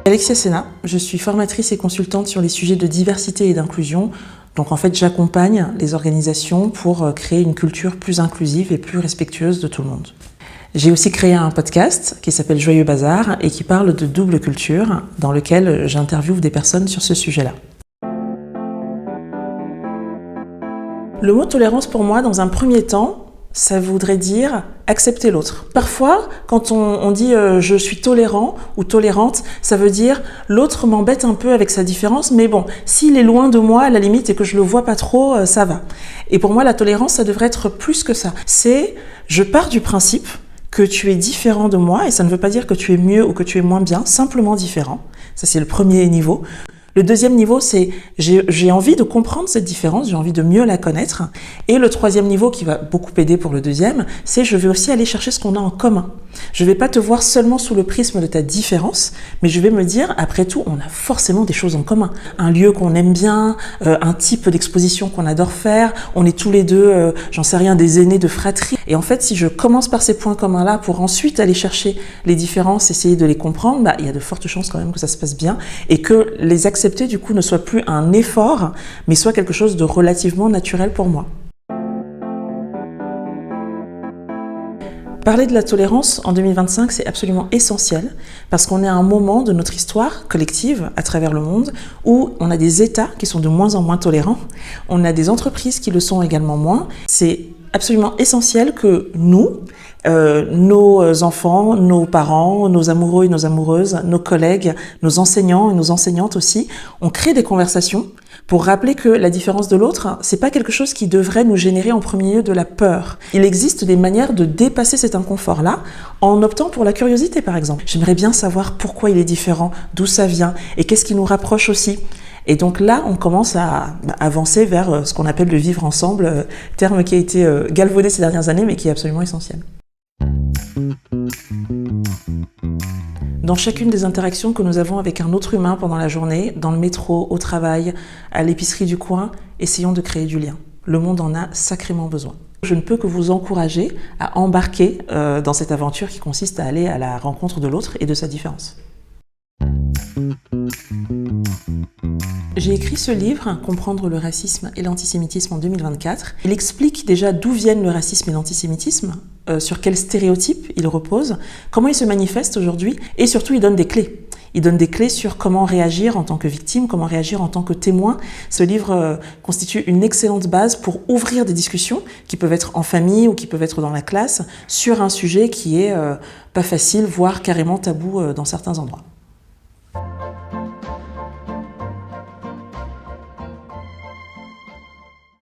Alexia Sena, je suis formatrice et consultante sur les sujets de diversité et d'inclusion. Donc en fait, j'accompagne les organisations pour créer une culture plus inclusive et plus respectueuse de tout le monde. J'ai aussi créé un podcast qui s'appelle Joyeux Bazar et qui parle de double culture, dans lequel j'interviewe des personnes sur ce sujet-là. Le mot tolérance pour moi, dans un premier temps, ça voudrait dire accepter l'autre. Parfois, quand on dit je suis tolérant ou tolérante, ça veut dire l'autre m'embête un peu avec sa différence, mais bon, s'il est loin de moi à la limite et que je le vois pas trop, ça va. Et pour moi, la tolérance, ça devrait être plus que ça. C'est, je pars du principe que tu es différent de moi, et ça ne veut pas dire que tu es mieux ou que tu es moins bien, simplement différent. Ça, c'est le premier niveau. Le deuxième niveau, c'est j'ai envie de comprendre cette différence, j'ai envie de mieux la connaître. Et le troisième niveau, qui va beaucoup aider pour le deuxième, c'est je vais aussi aller chercher ce qu'on a en commun. Je ne vais pas te voir seulement sous le prisme de ta différence, mais je vais me dire, après tout, on a forcément des choses en commun. Un lieu qu'on aime bien, un type d'exposition qu'on adore faire, on est tous les deux, j'en sais rien, des aînés de fratrie. Et en fait, si je commence par ces points communs-là pour ensuite aller chercher les différences, essayer de les comprendre, il y a de fortes chances quand même que ça se passe bien et que les accepter du coup ne soit plus un effort, mais soit quelque chose de relativement naturel pour moi. Parler de la tolérance en 2025, c'est absolument essentiel parce qu'on est à un moment de notre histoire collective à travers le monde où on a des États qui sont de moins en moins tolérants, on a des entreprises qui le sont également moins. C'est absolument essentiel que nous, nos enfants, nos parents, nos amoureux et nos amoureuses, nos collègues, nos enseignants et nos enseignantes aussi, on crée des conversations pour rappeler que la différence de l'autre, c'est pas quelque chose qui devrait nous générer en premier lieu de la peur. Il existe des manières de dépasser cet inconfort-là en optant pour la curiosité, par exemple. J'aimerais bien savoir pourquoi il est différent, d'où ça vient et qu'est-ce qui nous rapproche aussi. Et donc là, on commence à avancer vers ce qu'on appelle le vivre ensemble, terme qui a été galvaudé ces dernières années, mais qui est absolument essentiel. Dans chacune des interactions que nous avons avec un autre humain pendant la journée, dans le métro, au travail, à l'épicerie du coin, essayons de créer du lien. Le monde en a sacrément besoin. Je ne peux que vous encourager à embarquer dans cette aventure qui consiste à aller à la rencontre de l'autre et de sa différence. J'ai écrit ce livre, Comprendre le racisme et l'antisémitisme en 2024. Il explique déjà d'où viennent le racisme et l'antisémitisme, sur quels stéréotypes ils reposent, comment ils se manifestent aujourd'hui, et surtout il donne des clés. Il donne des clés sur comment réagir en tant que victime, comment réagir en tant que témoin. Ce livre constitue une excellente base pour ouvrir des discussions qui peuvent être en famille ou qui peuvent être dans la classe sur un sujet qui est pas facile, voire carrément tabou dans certains endroits.